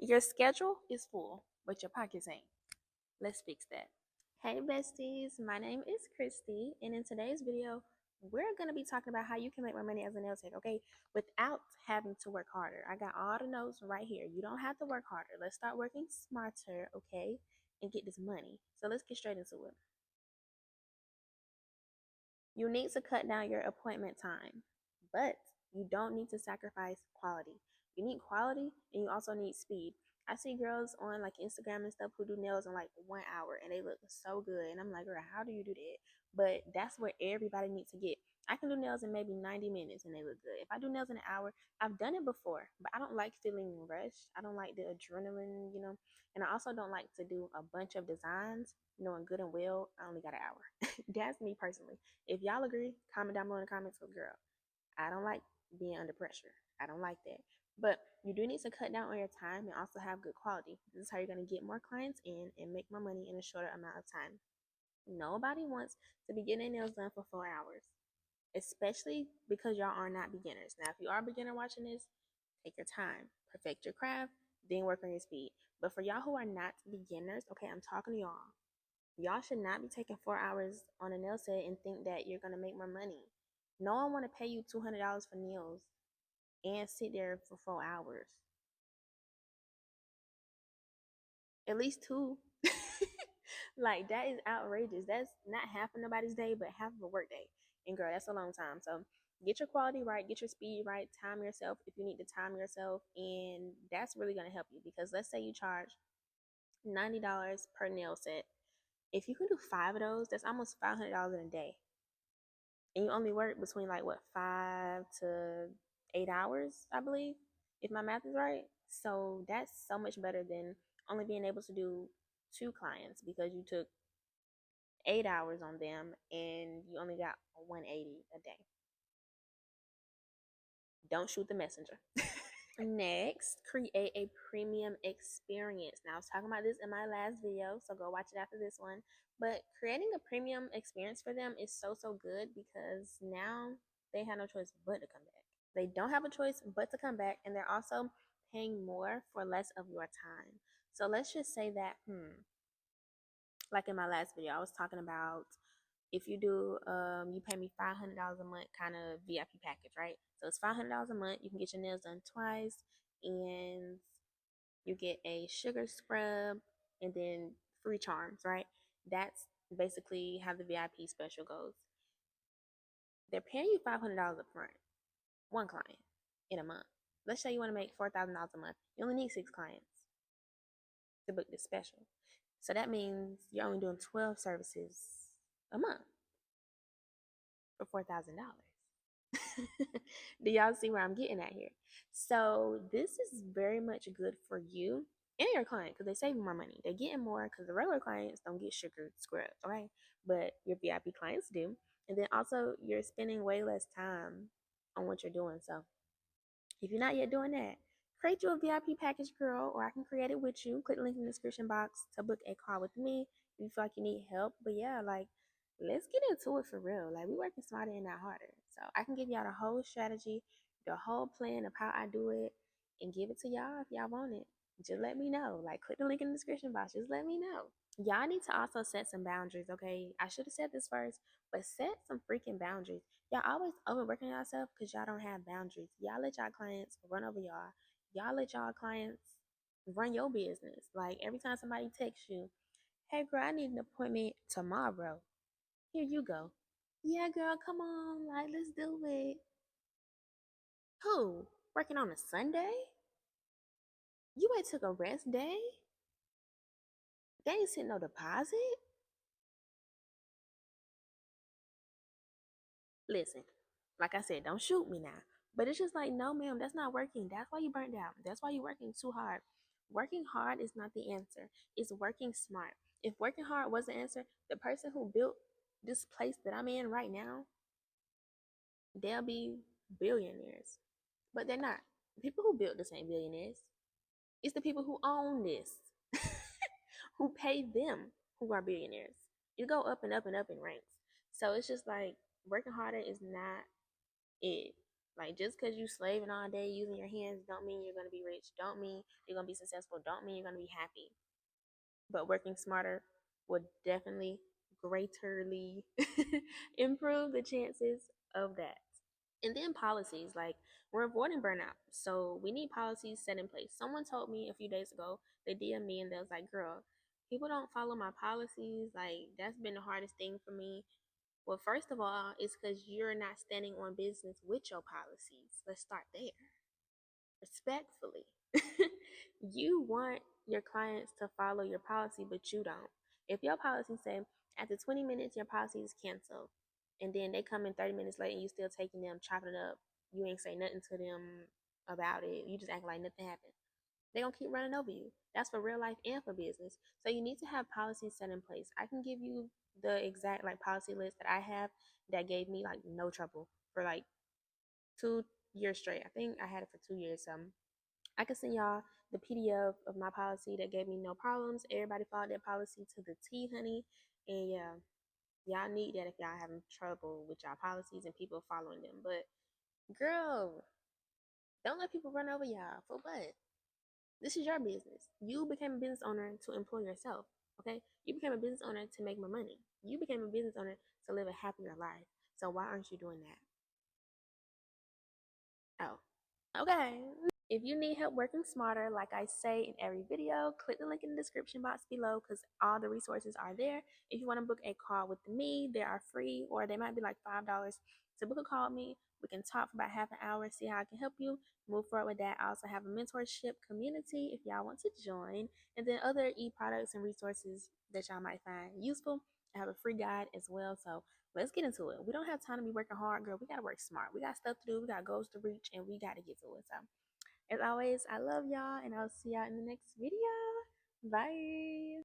Your schedule is full, but your pockets ain't. Let's fix that. Hey besties, my name is Christy, and in today's video, we're going to be talking about how you can make more money as a nail tech, okay, without having to work harder. I got all the notes right here. You don't have to work harder. Let's start working smarter, okay, and get this money. So let's get straight into it. You need to cut down your appointment time, but you don't need to sacrifice quality. You need quality and you also need speed. I see girls on like Instagram and stuff who do nails in like 1 hour and they look so good. And I'm like, girl, how do you do that? But that's where everybody needs to get. I can do nails in maybe 90 minutes and they look good. If I do nails in an hour, I've done it before, but I don't like feeling rushed. I don't like the adrenaline. And I also don't like to do a bunch of designs knowing good and well I only got an hour. That's me personally. If y'all agree, comment down below in the comments. But girl, I don't like being under pressure. I don't like that. But you do need to cut down on your time and also have good quality. This is how you're going to get more clients in and make more money in a shorter amount of time. Nobody wants to be getting their nails done for 4 hours, especially because y'all are not beginners. Now, if you are a beginner watching this, take your time, perfect your craft, then work on your speed. But for y'all who are not beginners, okay, I'm talking to y'all. Y'all should not be taking 4 hours on a nail set and think that you're gonna make more money. No one want to pay you $200 for nails and sit there for 4 hours. At least two. Like that is outrageous. That's not half of nobody's day, but half of a work day. And girl, that's a long time. So get your quality right, get your speed right, time yourself if you need to time yourself, and that's really gonna help you because let's say you charge $90 per nail set. If you can do 5 of those, that's almost $500 in a day. And you only work between like what 5 to 8 hours, I believe, if my math is right. So that's so much better than only being able to do two clients because you took 8 hours on them and you only got 180 a day. Don't shoot the messenger. Next, create a premium experience. Now, I was talking about this in my last video, so go watch it after this one. But creating a premium experience for them is so good because now they have no choice but to come back. They don't have a choice but to come back, and they're also paying more for less of your time. So let's just say that, like in my last video, I was talking about if you do you pay me $500 a month kind of VIP package, right? So it's $500 a month. You can get your nails done twice, and you get a sugar scrub and then free charms, right? That's basically how the VIP special goes. They're paying you $500 up front, one client in a month. Let's say you want to make $4,000 a month. You only need 6 clients to book this special. So that means you're only doing 12 services a month for $4,000. Do y'all see where I'm getting at here? So this is very much good for you and your client because they're saving more money. They're getting more because the regular clients don't get sugar scrubs, okay? But your VIP clients do. And then also you're spending way less time on what you're doing. So if you're not yet doing that, create you a VIP package, girl, or I can create it with you. Click the link in the description box to book a call with me if you feel like you need help. But yeah, like let's get into it for real. Like we working smarter and not harder. So I can give y'all the whole strategy, the whole plan of how I do it, and give it to y'all if y'all want it. Just let me know. Like click the link in the description box. Just let me know. Y'all need to also set some boundaries, okay? I should have said this first, but set some freaking boundaries. Y'all always overworking yourself because y'all don't have boundaries. Y'all let y'all clients run over y'all. Y'all let y'all clients run your business. Like every time somebody texts you, hey girl, I need an appointment tomorrow. Here you go. Yeah, girl, come on. Like, let's do it. Who? Working on a Sunday? You ain't took a rest day? They ain't sent no deposit? Listen, like I said, don't shoot me now. But it's just like, no, ma'am, that's not working. That's why you burnt out. That's why you're working too hard. Working hard is not the answer. It's working smart. If working hard was the answer, the person who built this place that I'm in right now, they'll be billionaires. But they're not. The people who built this ain't billionaires. It's the people who own this, who pay them, who are billionaires. You go up and up and up in ranks. So it's just like working harder is not it. Like just because you slaving all day using your hands don't mean you're gonna be rich. Don't mean you're gonna be successful. Don't mean you're gonna be happy. But working smarter would definitely greaterly improve the chances of that. And then policies, like we're avoiding burnout. So we need policies set in place. Someone told me a few days ago, they DM me and they was like, girl, people don't follow my policies. Like that's been the hardest thing for me. Well, first of all, it's because you're not standing on business with your policies. Let's start there respectfully. You want your clients to follow your policy, but you don't. If your policy say after 20 minutes your policy is canceled, and then they come in 30 minutes late and you still taking them, chopping it up, you ain't say nothing to them about it. You just act like nothing happened. They gonna keep running over you. That's for real life and for business. So you need to have policies set in place. I can give you the exact like policy list that I have that gave me like no trouble for like 2 years straight. I think I had it for 2 years. I can send y'all the PDF of my policy that gave me no problems. Everybody followed their policy to the T, honey. And yeah, y'all need that if y'all having trouble with y'all policies and people following them. But girl, don't let people run over y'all for what? This is your business. You became a business owner to employ yourself. Okay? You became a business owner to make more money. You became a business owner to live a happier life. So why aren't you doing that? Oh, okay. If you need help working smarter, like I say in every video, click the link in the description box below because all the resources are there. If you want to book a call with me, they are free or they might be like $5 to book a call with me. We can talk for about half an hour, see how I can help you move forward with that. I also have a mentorship community if y'all want to join, and then other e-products and resources that y'all might find useful. I have a free guide as well. So let's get into it. We don't have time to be working hard, girl. We got to work smart. We got stuff to do. We got goals to reach, and we got to get to it. So as always, I love y'all, and I'll see y'all in the next video. Bye.